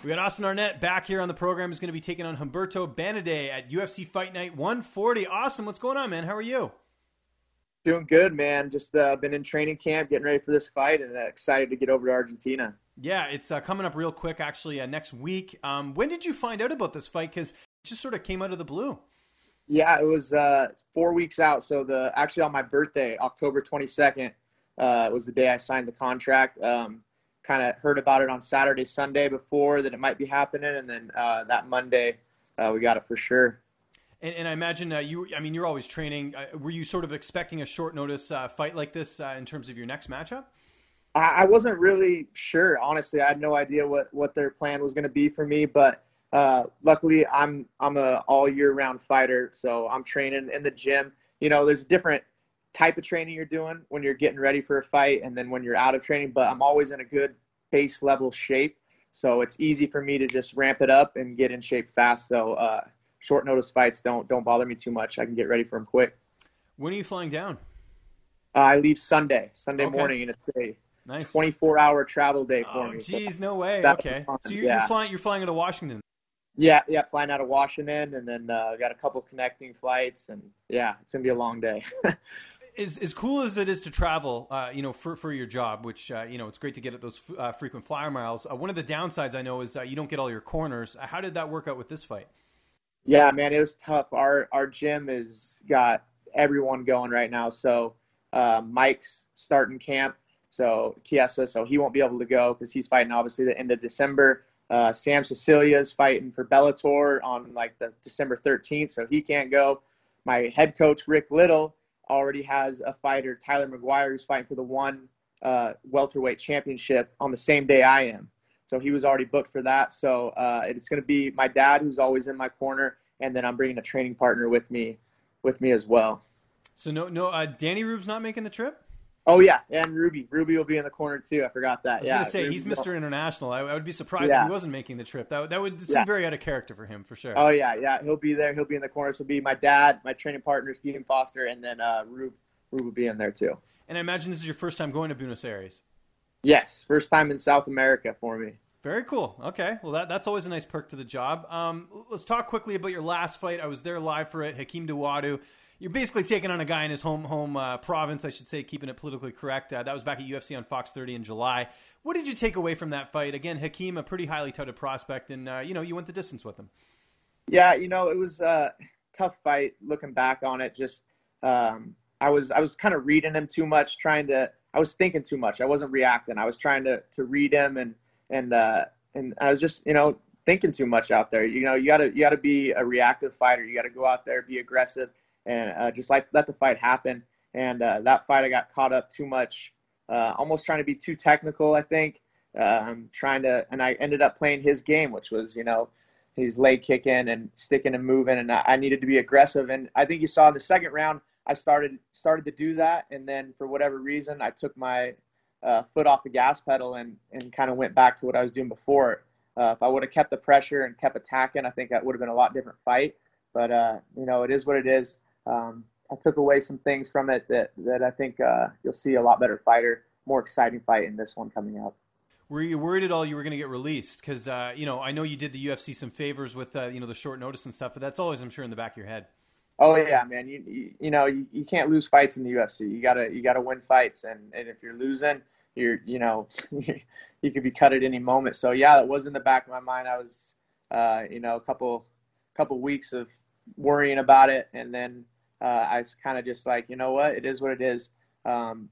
We got Austin Arnett back here on the program. He's going to be taking on Humberto Bandenay at UFC Fight Night 140. Awesome. What's going on, man? How are you? Doing good, man. Just been in training camp, getting ready for this fight, and excited to get over to Argentina. Yeah, it's coming up real quick, actually, next week. When did you find out about this fight? Because it just sort of came out of the blue. Yeah, it was 4 weeks out. So actually on my birthday, October 22nd, was the day I signed the contract. Kind of heard about it on Saturday, Sunday before that it might be happening, and then that Monday we got it for sure. And I imagine you're always training. Were you sort of expecting a short notice fight like this in terms of your next matchup? I wasn't really sure, honestly. I had no idea what their plan was going to be for me, but luckily I'm a all year round fighter, so I'm training in the gym. You know, there's a different type of training you're doing when you're getting ready for a fight and then when you're out of training, but I'm always in a good base level shape, so it's easy for me to just ramp it up and get in shape fast. So short notice fights don't bother me too much. I can get ready for them quick. When are you flying down? I leave Sunday Okay. morning, and it's a Nice 24-hour travel day for me. Oh, geez, no way. That's Okay, fun. so you're flying out of Washington. Yeah, flying out of Washington, and then got a couple connecting flights, and yeah, it's gonna be a long day. As cool as it is to travel, for your job, which it's great to get at those frequent flyer miles. One of the downsides I know is you don't get all your corners. How did that work out with this fight? Yeah, man, it was tough. Our gym has got everyone going right now. So Mike's starting camp, so Chiesa, so he won't be able to go because he's fighting obviously the end of December. Sam Cecilia's fighting for Bellator on like the December 13th, so he can't go. My head coach Rick Little already has a fighter, Tyler McGuire, who's fighting for the one welterweight championship on the same day I am. So he was already booked for that. So it's going to be my dad, who's always in my corner, and then I'm bringing a training partner with me as well. So no, Danny Rube's not making the trip? Oh, yeah, and Ruby will be in the corner, too. I forgot that. I was going to say, Ruby, he's Mr. International. I would be surprised if he wasn't making the trip. That would seem very out of character for him, for sure. Oh, yeah, he'll be there. He'll be in the corner. So it'll be my dad, my training partner, Stephen Foster, and then Rube will be in there, too. And I imagine this is your first time going to Buenos Aires. Yes, first time in South America for me. Very cool. Okay, well, that's always a nice perk to the job. Let's talk quickly about your last fight. I was there live for it, Hakeem Dawodu. You're basically taking on a guy in his home province, I should say, keeping it politically correct. That was back at UFC on Fox 30 in July. What did you take away from that fight? Again, Hakeem, a pretty highly touted prospect, and you went the distance with him. Yeah, it was a tough fight. Looking back on it, just I was kind of reading him too much, I was thinking too much. I wasn't reacting. I was trying to read him, and I was just thinking too much out there. You gotta be a reactive fighter. You gotta go out there, be aggressive, and just let the fight happen. And that fight, I got caught up too much, almost trying to be too technical, I think. And I ended up playing his game, which was, he's leg kicking and sticking and moving, and I needed to be aggressive. And I think you saw in the second round, I started to do that, and then for whatever reason, I took my foot off the gas pedal and kind of went back to what I was doing before. If I would have kept the pressure and kept attacking, I think that would have been a lot different fight. But it is what it is. I took away some things from it that I think you'll see a lot better fighter, more exciting fight in this one coming up. Were you worried at all you were going to get released? Because, I know you did the UFC some favors with, the short notice and stuff, but that's always, I'm sure, in the back of your head. Oh, yeah, man. You can't lose fights in the UFC. You gotta win fights. And if you're losing, you could be cut at any moment. So, yeah, that was in the back of my mind. I was, a couple weeks of worrying about it. And then I was kind of just like, you know what? It is what it is.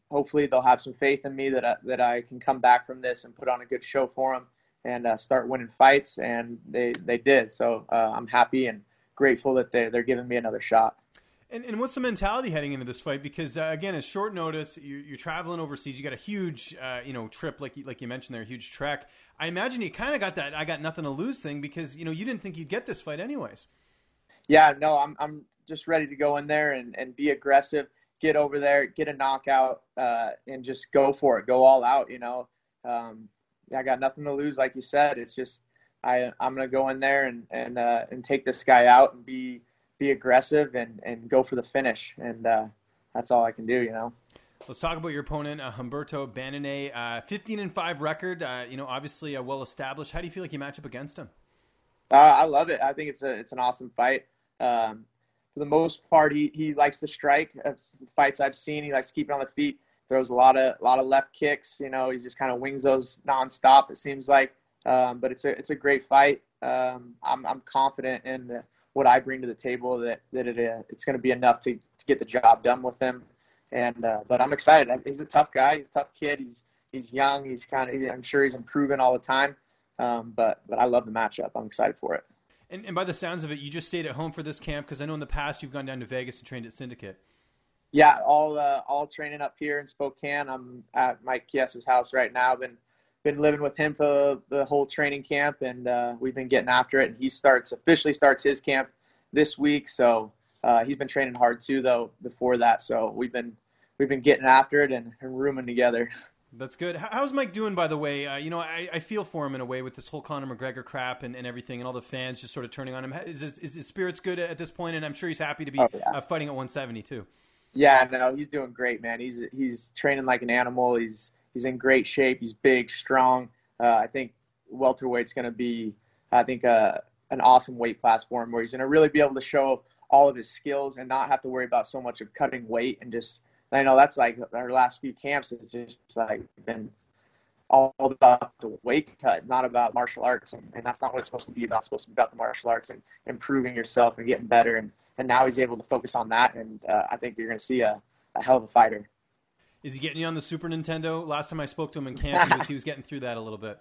Hopefully they'll have some faith in me that I can come back from this and put on a good show for them and start winning fights. And they did. So I'm happy and grateful that they're giving me another shot. And what's the mentality heading into this fight? Because again, it's short notice. You're traveling overseas. You got a huge, trip like you mentioned there, a huge trek. I imagine you kind of got that I got nothing to lose thing because you didn't think you'd get this fight anyways. Yeah, no, I'm just ready to go in there and be aggressive, get over there, get a knockout, and just go for it, go all out. I got nothing to lose, like you said. It's just I'm gonna go in there and take this guy out and be aggressive and go for the finish, and that's all I can do. Let's talk about your opponent, Humberto Bandenay. 15-5 record. Obviously well established. How do you feel like you match up against him? I love it. I think it's an awesome fight. For the most part, he likes to strike. That's fights I've seen. He likes to keep it on the feet. Throws a lot of left kicks. He just kind of wings those nonstop. It seems like, but it's a great fight. I'm confident in what I bring to the table that it's going to be enough to get the job done with him. But I'm excited. He's a tough guy. He's a tough kid. He's young. I'm sure he's improving all the time. But I love the matchup. I'm excited for it. And by the sounds of it, you just stayed at home for this camp, because I know in the past you've gone down to Vegas and trained at Syndicate. Yeah, all training up here in Spokane. I'm at Mike Kies's house right now. Been living with him for the whole training camp, and we've been getting after it. And he officially starts his camp this week, so he's been training hard too, though, before that. So we've been getting after it and rooming together. That's good. How's Mike doing, by the way? I feel for him in a way with this whole Conor McGregor crap and everything, and all the fans just sort of turning on him. Is his spirits good at this point? And I'm sure he's happy to be fighting at 170 too. Yeah, no, he's doing great, man. He's training like an animal. He's in great shape. He's big, strong. I think welterweight's going to be, an awesome weight class for him, where he's going to really be able to show all of his skills and not have to worry about so much of cutting weight. And just, I know that's like our last few camps. It's just like been all about the weight cut, not about martial arts. And that's not what it's supposed to be about. It's supposed to be about the martial arts and improving yourself and getting better. And now he's able to focus on that. And I think you're going to see a hell of a fighter. Is he getting you on the Super Nintendo? Last time I spoke to him in camp, he was getting through that a little bit.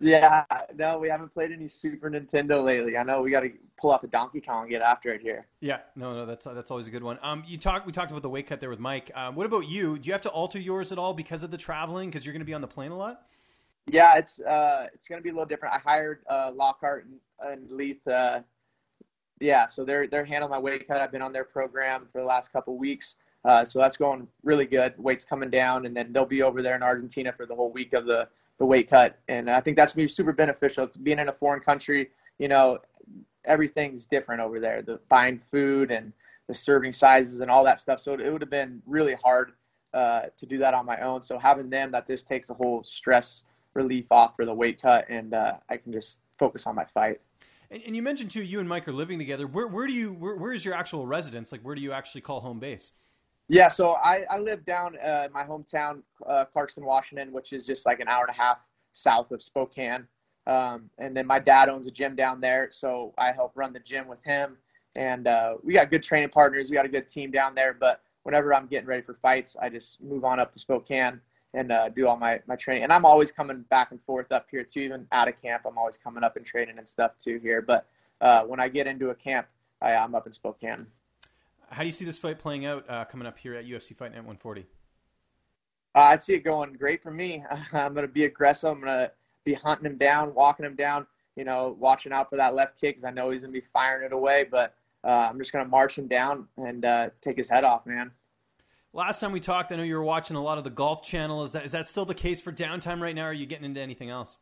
Yeah, no, we haven't played any Super Nintendo lately. I know we got to pull out the Donkey Kong and get after it here. Yeah, no, that's always a good one. We talked about the weight cut there with Mike. What about you? Do you have to alter yours at all because of the traveling? Because you're going to be on the plane a lot. Yeah, it's going to be a little different. I hired Lockhart and Leith. So they're handling my weight cut. I've been on their program for the last couple of weeks. So that's going really good. Weight's coming down, and then they'll be over there in Argentina for the whole week of the weight cut. And I think that's going to be super beneficial. Being in a foreign country, everything's different over there. The buying food and the serving sizes and all that stuff. So it would have been really hard to do that on my own. So having them, that just takes the whole stress relief off for the weight cut, and I can just focus on my fight. And you mentioned too, you and Mike are living together. Where is your actual residence? Like, where do you actually call home base? Yeah, so I live down in my hometown, Clarkston, Washington, which is just like an hour and a half south of Spokane. And then my dad owns a gym down there, so I help run the gym with him. And we got good training partners. We got a good team down there. But whenever I'm getting ready for fights, I just move on up to Spokane and do all my training. And I'm always coming back and forth up here too. Even out of camp, I'm always coming up and training and stuff too here. But when I get into a camp, I'm up in Spokane. How do you see this fight playing out coming up here at UFC Fight Night 140? I see it going great for me. I'm going to be aggressive. I'm going to be hunting him down, walking him down, watching out for that left kick because I know he's going to be firing it away. But I'm just going to march him down and take his head off, man. Last time we talked, I know you were watching a lot of the Golf Channel. Is that still the case for downtime right now, or are you getting into anything else?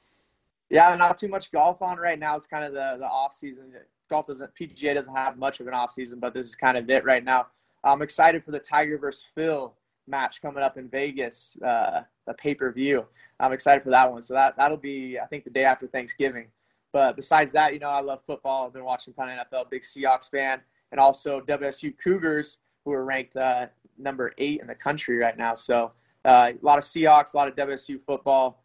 Yeah, not too much golf on right now. It's kind of the off season. PGA doesn't have much of an off season, but this is kind of it right now. I'm excited for the Tiger versus Phil match coming up in Vegas, the pay-per-view. I'm excited for that one. So that'll be, I think, the day after Thanksgiving. But besides that, I love football. I've been watching a ton of NFL, big Seahawks fan, and also WSU Cougars, who are ranked number 8 in the country right now. So a lot of Seahawks, a lot of WSU football.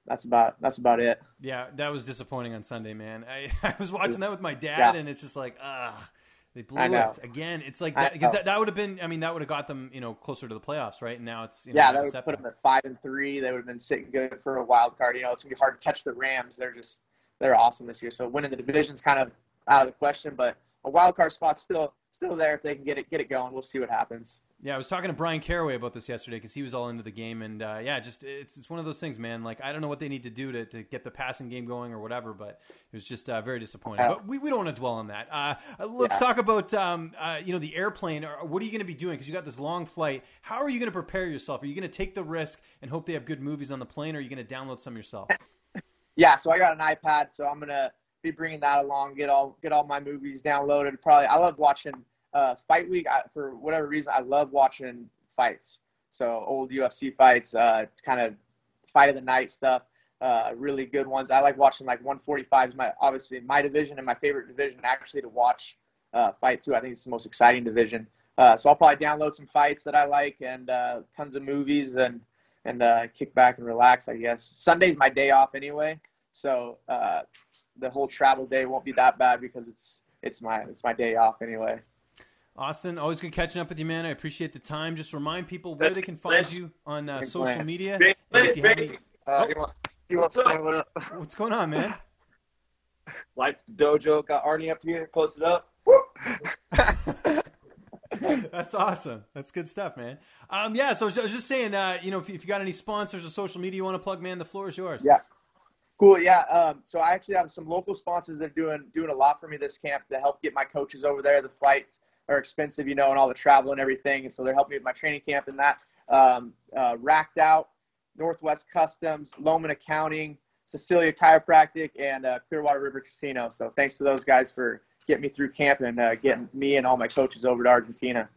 That's about it. Yeah, that was disappointing on Sunday, man. I was watching that with my dad, and it's just like, they blew it again. It's like because that would have been, that would have got them, closer to the playoffs, right? And now it's that would have put them at 5-3. They would have been sitting good for a wild card. It's gonna be hard to catch the Rams. They're awesome this year. So winning the division's kind of out of the question, but a wild card spot's still there if they can get it going. We'll see what happens. Yeah, I was talking to Brian Caraway about this yesterday because he was all into the game, and it's one of those things, man. Like, I don't know what they need to do to get the passing game going or whatever, but it was just very disappointing. But we don't want to dwell on that. Let's talk about the airplane. What are you going to be doing? Because you got this long flight. How are you going to prepare yourself? Are you going to take the risk and hope they have good movies on the plane, or are you going to download some yourself? Yeah, so I got an iPad, so I'm gonna be bringing that along. Get all my movies downloaded. I love watching Fight Week. For whatever reason, I love watching fights. So old UFC fights, kind of fight of the night stuff, really good ones. I like watching like 145 is obviously my division and my favorite division actually to watch fight too. I think it's the most exciting division. So I'll probably download some fights that I like and tons of movies and kick back and relax, I guess. Sunday's my day off anyway, so the whole travel day won't be that bad because it's my day off anyway. Austin, always good catching up with you, man. I appreciate the time. Just remind people where they can find you on social media. What's going on, man? Life Dojo, got Arnie up here, posted up. That's awesome. That's good stuff, man. So I was just saying, if you got any sponsors or social media you want to plug, man, the floor is yours. Yeah. Cool. Yeah. So I actually have some local sponsors that are doing a lot for me this camp to help get my coaches over there. The flights are expensive, and all the travel and everything. And so they're helping me with my training camp and that. Racked Out, Northwest Customs, Loman Accounting, Cecilia Chiropractic, and Clearwater River Casino. So thanks to those guys for getting me through camp and getting me and all my coaches over to Argentina.